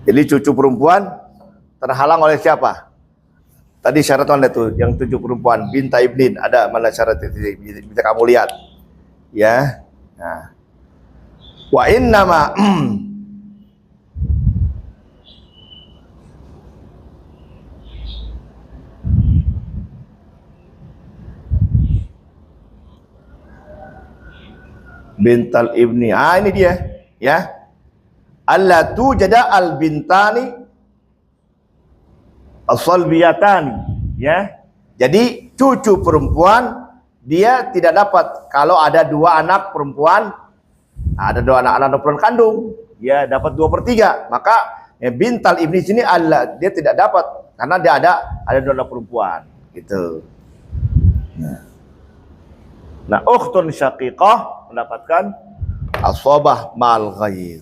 S3: Jadi cucu perempuan terhalang oleh siapa? Tadi syaratnya itu yang 7 perempuan, binta ibnin, ada mana syarat itu bisa kamu lihat. Ya. Nah. Wa innama bintal ibni. Ini dia, ya. Alla tujada al bintani as-salbiyatani, ya. Jadi cucu perempuan dia tidak dapat kalau ada 2 anak perempuan, ada 2 anak perempuan kandung, dia dapat 2/3. Maka bintal ibni sini Allah dia tidak dapat karena dia ada 2 anak perempuan, gitu. Nah, ukhtun syaqiqah mendapatkan asabah ma'al ghair.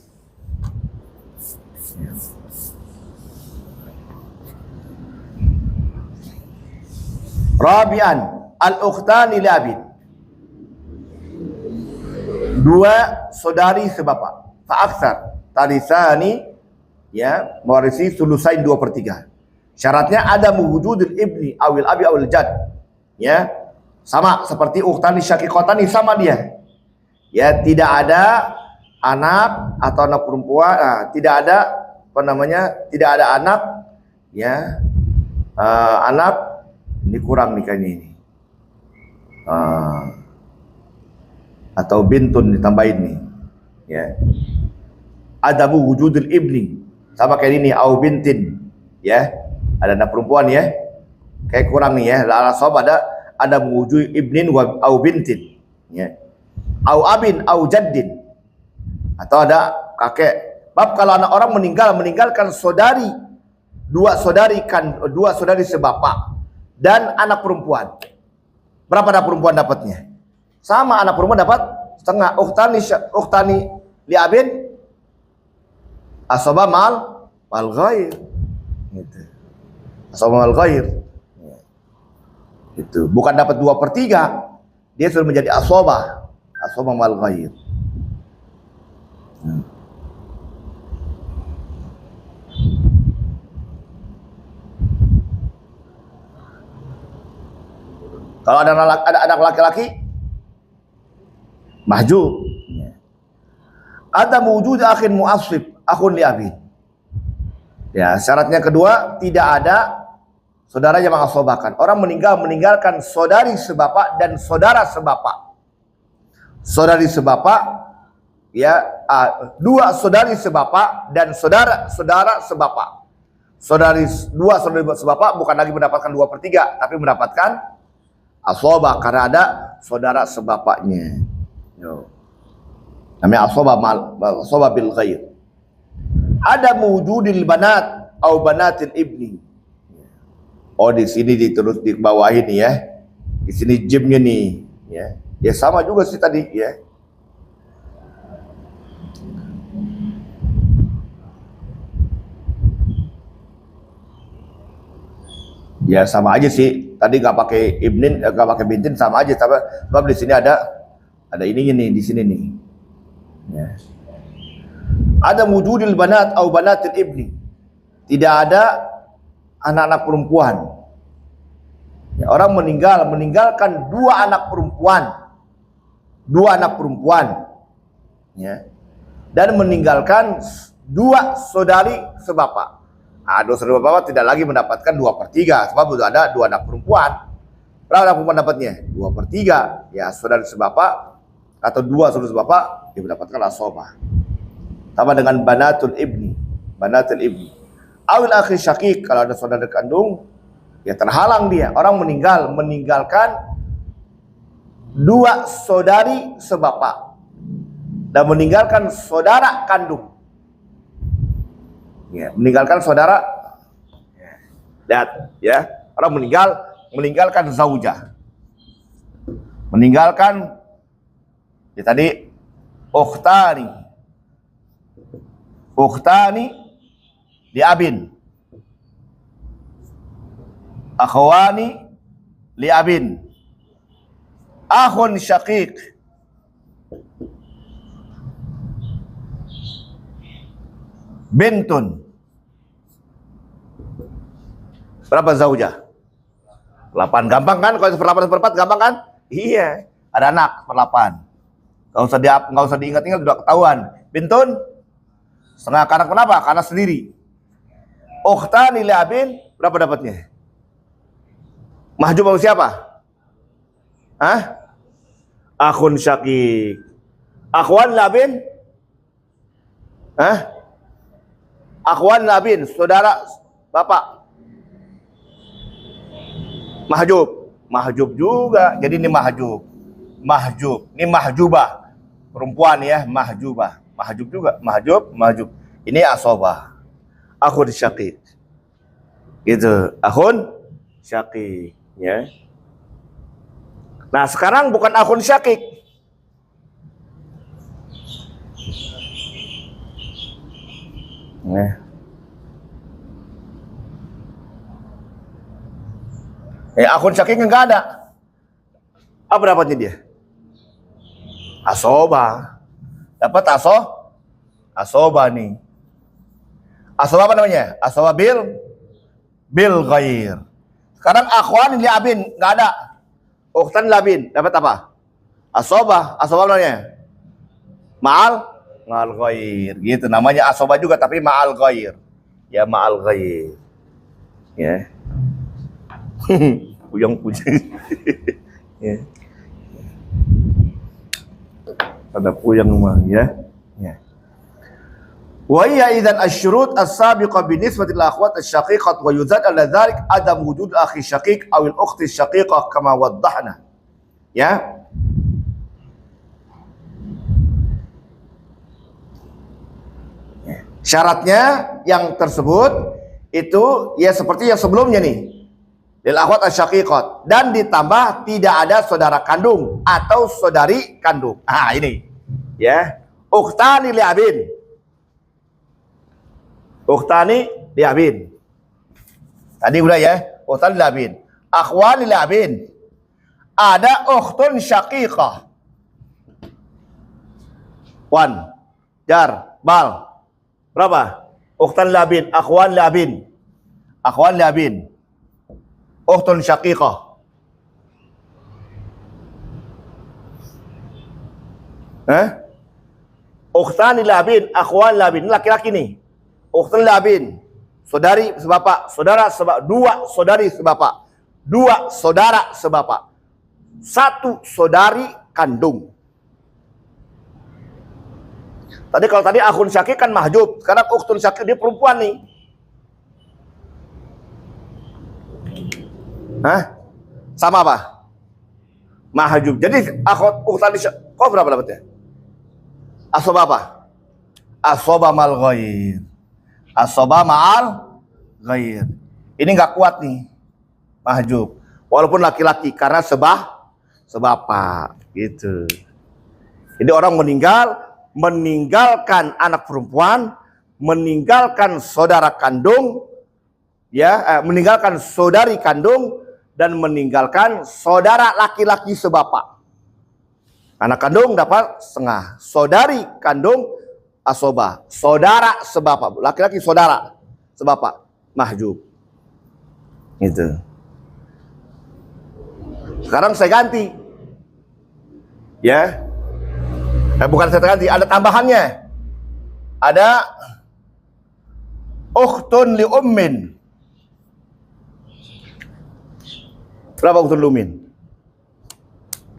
S3: Rabi'an al-ukhtani li abin. 2 saudari sebapak. Fa'aksar talisani, ya, mewarisi sulusain 2/3. Syaratnya ada wujudul ibni awil abi awil jad. Ya, sama seperti ukhtani syaqiqatani, sama dia. Ya, tidak ada anak atau anak perempuan, tidak ada apa namanya, tidak ada anak, ya, anak ini kurang nikahnya ini, atau bintun ditambahin nih, ya. Adamu wujudul ibni, sama kayak ini, au bintin, ya, ada anak perempuan ya, kayak kurang nih ya, ala sob ada wujud ibnin wa au bintin, ya, au abin au jaddin, atau ada kakek. Bab kalau anak orang meninggalkan saudari, dua saudari sebapak dan anak perempuan. Berapa anak perempuan dapatnya? Sama, anak perempuan dapat setengah. Ukhtani li abin asaba mal ghair. Gitu. Asaba mal ghair. Itu bukan dapat 2/3, dia sudah menjadi asaba mal ghair. Kalau ada anak laki-laki, mahjub. Ada wujud akhin mu'assib, akhun li abin. Ya, syaratnya kedua, tidak ada saudara yang mengasobakan. Orang meninggalkan saudari sebapak dan saudara sebapak. Saudari sebapak, ya, dua saudari sebapak dan saudara sebapak. Dua saudari sebapak bukan lagi mendapatkan 2/3, tapi mendapatkan asobah karena ada saudara sebapaknya. Namanya asobah bil ghair. Ada wujudil banat au banatil ibni. Oh, di sini diterus di bawah ini ya. Di sini jimnya nih, ya. Ya sama juga sih tadi ya. Ya sama aja sih. Tadi nggak pakai ibnin, nggak pakai bintin, sama aja. Sebab di sini ada ini nih di sini nih. Ya. Ada wujudil banat au banatil ibni. Tidak ada anak-anak perempuan. Ya, orang meninggalkan dua anak perempuan, ya, dan meninggalkan dua saudari sebapak. Dua saudara bapak tidak lagi mendapatkan 2/3, sebab sudah ada dua anak perempuan. Berapa anak perempuan dapatnya? 2/3. Ya, saudara sebapak atau dua saudara sebapak, dia mendapatkan asobah. Sama dengan banatul ibni. Awil akhi syakik, kalau ada saudara kandung, ya terhalang dia. Orang meninggalkan dua saudari sebapak dan meninggalkan saudara kandung. Ya, meninggalkan saudara. Lihat ya, orang meninggalkan zaujah. Meninggalkan ya tadi ukhtani li abin. Akhwani li abin. Akhun syaqiq. Bintun. Berapa zaujah? 8. Gampang kan? Kalau 8/4 gampang kan? Iya. Ada anak 8. Nggak usah diingat-ingat, udah ketahuan. Bintun setengah. Karena kenapa? Karena sendiri. Ukhtani li abin, berapa dapatnya? Mahjub sama siapa? Akhun syaqiq. Akhwan li abin? Akhwan labin, saudara bapak. Mahjub juga. Jadi ini mahjub. Ini mahjubah. Perempuan ya, mahjubah. Mahjub juga, mahjub. Ini asobah. Akhun syaqiq. Gitu, akhun syaqiq, ya. Nah, sekarang bukan akhun syaqiq. Akun syakiknya nggak ada. Apa dapatnya dia? Asobah. Dapat asobah nih. Asobah apa namanya? Asobah bil ghair. Sekarang akhwan li abin nggak ada. Ukhtan labin dapat apa? Asobah. Asobah apa namanya? Ma'al ghair. Gitu namanya asoba juga tapi ma'al ghair. Ya ma'al ghair. Ya. Puyeng-puyeng. Ya. Ada puyeng mah ya. Ya. Wa hiya idzan asy-syurut as-sabiqah bi nisbati al-akhwat asy-syaqiqah wa yuzad ala dzalik adam wujud akhi syaqiq aw al-ukhti syaqiqah kama waddahna. Ya. Syaratnya yang tersebut itu ya seperti yang sebelumnya nih. Lil akhwat asy-syaqiqat dan ditambah tidak ada saudara kandung atau saudari kandung. Ah ini. Ya. Ukhtani li abin. Ukhtani li abin. Tadi udah ya. Ukhtani li abin. Akhwani li abin. Ada ukhtun syaqiqah. Wan. Jar. Bal. Berapa? Ukhtan li abin. Akhwan li abin. Akhwan li abin. Ukhtun syaqiqah. Ukhtani li abin. Akhwan li abin. Ini laki-laki nih. Ukhtan li abin, saudari sebapak, saudara sebapak, dua saudari sebapak, dua saudara sebapak, satu saudari kandung. Tadi kalau tadi akhun syakik kan mahjub, sekarang ukhtun syakik dia perempuan nih. Sama apa? Mahjub. Jadi akhun ukhtan syakik, kok berapa dapatnya? Asoba apa? Asoba mal ghair. Asoba ma'al ghair. Ini nggak kuat nih mahjub. Walaupun laki-laki karena sebapak gitu. Jadi orang meninggalkan anak perempuan, meninggalkan saudara kandung, ya, meninggalkan saudari kandung dan meninggalkan saudara laki-laki sebapak. Anak kandung dapat setengah, saudari kandung asoba, saudara sebapak, laki-laki saudara sebapak, mahjub. Gitu. Sekarang saya ganti, ya. Bukan saya ganti, ada tambahannya. Ada ukhtun li ummin. Berapa ukhtun li ummin?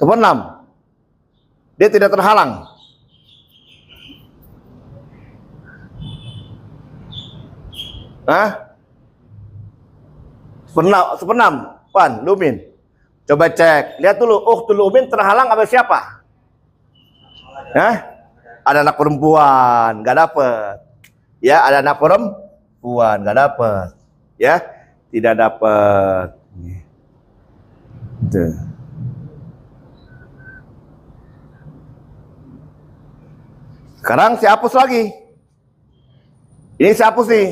S3: 6. Dia tidak terhalang. Sepenam, Pan, Lumin. Coba cek, lihat dulu, ukhtul Lumin terhalang sama siapa? Ada anak perempuan, nggak dapet. Ya, ada anak perempuan, nggak dapet. Ya, tidak dapet. Gitu. Sekarang saya hapus lagi. Ini saya hapus nih.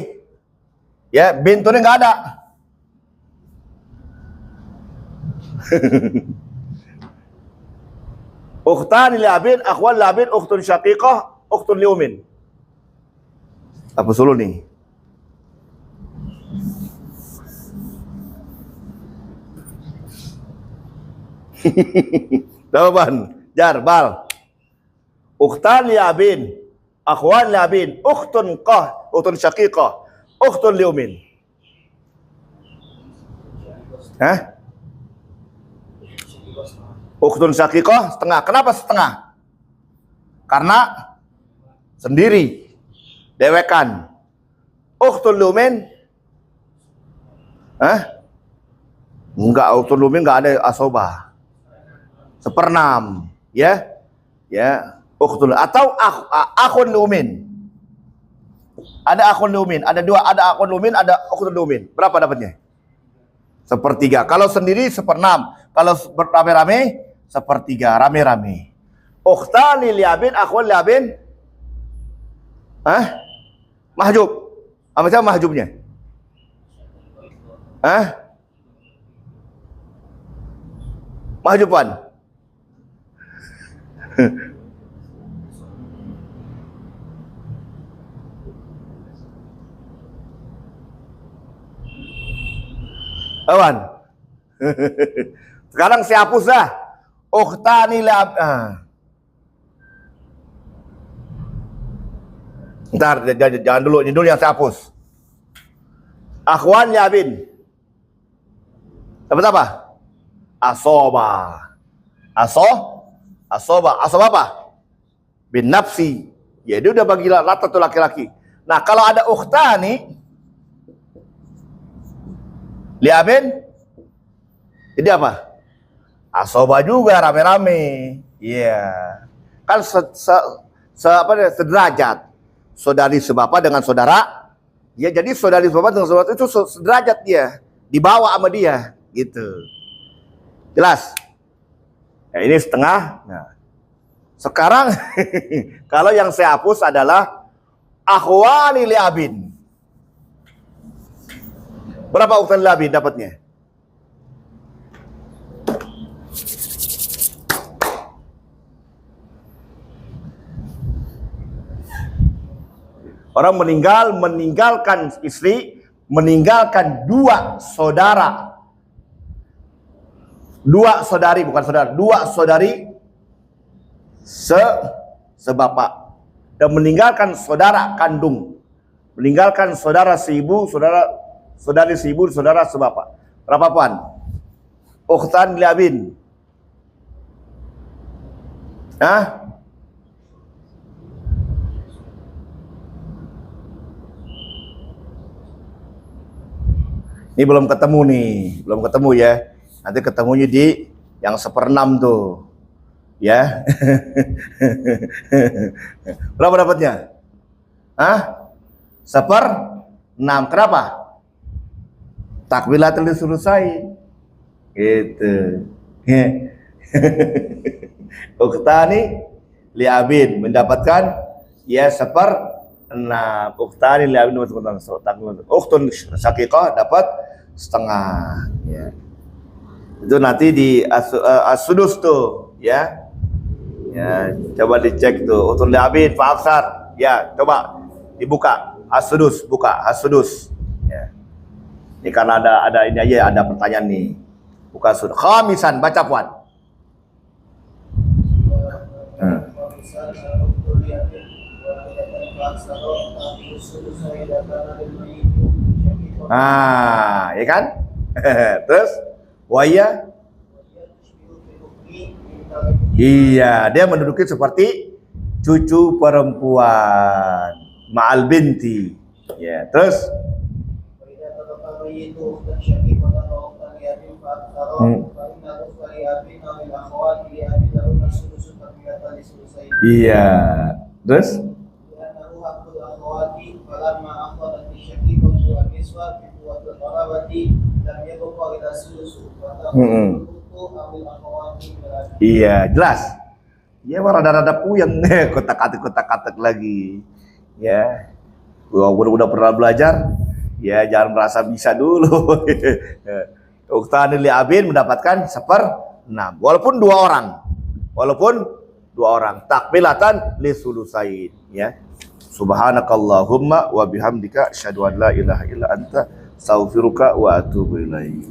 S3: Ya, bintunya nggak ada. Ukhtan li abin, akhwan li abin, ukhtun syaqiqah, ukhtun li umin. Hapus dulu nih. Jawaban, jar, bal. Ukhtan li abin, akhwan li abin, ukhtun qah, ukhtun syaqiqah, ukhtun li umin. Ukhtun syaqiqah setengah. Kenapa setengah? Karena sendiri, dewekan. Ukhtun li umin, enggak, ukhtun li umin enggak ada asobah. 1/6, ya. Ya, ukhtun atau akhun li umin. Ada akhun li umin, ada 2, ada akhun li umin, ada ukhtun li umin. Berapa dapatnya? 1/3. Kalau sendiri 1/6. Kalau rame-rame 1/3, rame-rame. Ukhtani li abin, akhwan li abin. Mahjub. Apa siapa mahjubnya? Mahjuban. Awan. Sekarang saya hapus dah. Ukhtani li Ntar, jangan dulu, ini dulu yang saya hapus. Akhwan li abin. Dapat apa? Asoba. Asoba apa? Bin nafsi. Ya dia udah bagi rata tuh laki-laki. Nah kalau ada ukhtani li abin, jadi apa? Asoba juga rame-rame. Iya. Kan sederajat. Saudari sebapa dengan saudara. Ya jadi saudari sebapa dengan saudara itu sederajat dia. Dibawa sama dia. Gitu. Jelas? Ya, ini setengah. Nah. Sekarang kalau yang saya hapus adalah akhwani li abin. Berapa ukhtan li abin dapatnya? Orang meninggalkan istri, meninggalkan dua saudara. Dua saudari, bukan saudara, dua saudari sebapak. Dan meninggalkan saudara kandung. Meninggalkan saudara seibu, saudari seibu, saudara sebapak. Berapa puan? Ukhtan li abin. Hah? Ini belum ketemu ya. Nanti ketemunya di yang 1/6 tuh, ya. Berapa dapatnya? Hah? 1/6. Kenapa? Takbilatul selesai. Gitu. Ukhtani li abin mendapatkan ya 1/6. Ukhtani li abin mendapatkan ukhtun syaqiqah dapat setengah, ya. Itu nanti di as-sudus tuh, ya. Ya, coba dicek tuh. Ukhtun li abin fa aksar. Ya, coba dibuka as-sudus, buka as-sudus. Ya. Ini karena ada ini aja, ada pertanyaan nih. Buka sudus. Khamisan, baca puan. Ah, ya kan? Terus waya, iya, dia menduduki seperti cucu perempuan ma'al binti. Ya, terus iya, terus iya, jelas. Ya, rada-rada puyeng, kotak-katik lagi. Ya, gua udah pernah belajar. Ya, jangan merasa bisa dulu. Ukhtani li abin mendapatkan 1/6. Walaupun dua orang. Takbilatan li sulusain. Ya. Subhanakallahumma wa bihamdika asyhadu an la ilaha illa anta astaghfiruka wa atubu ilaik.